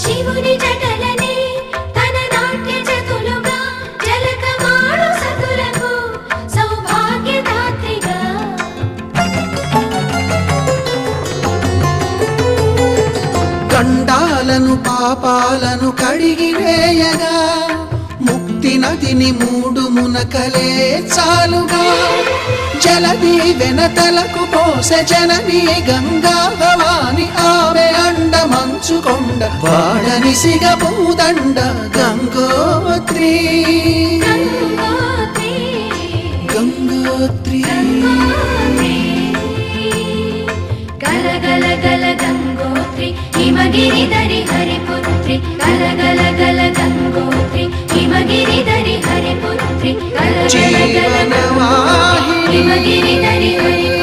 శివుని జటలనే తన నాట్య జతులుగా జలకమాడు సతులకు సౌభాగ్యదాత్రిగా గండాలను పాపాలను కడిగివేయగా ముక్తి నదిని మూడు మునకలే చాలుగా జలది వెనతలకు పోసె జనని గంగా భవాని ఆమె అండ మంచుకొండ వాడని సిగ పూదండ గంగోత్రి గంగోత్రి గల గల గల గంగోత్రి హిమగిరిధరి హరిపుత్రి గల గల గల గంగోత్రి హిమగిరిధరి హరిపుత్రి గల గల గల గంగోత్రి హిమగిరిధరి హరి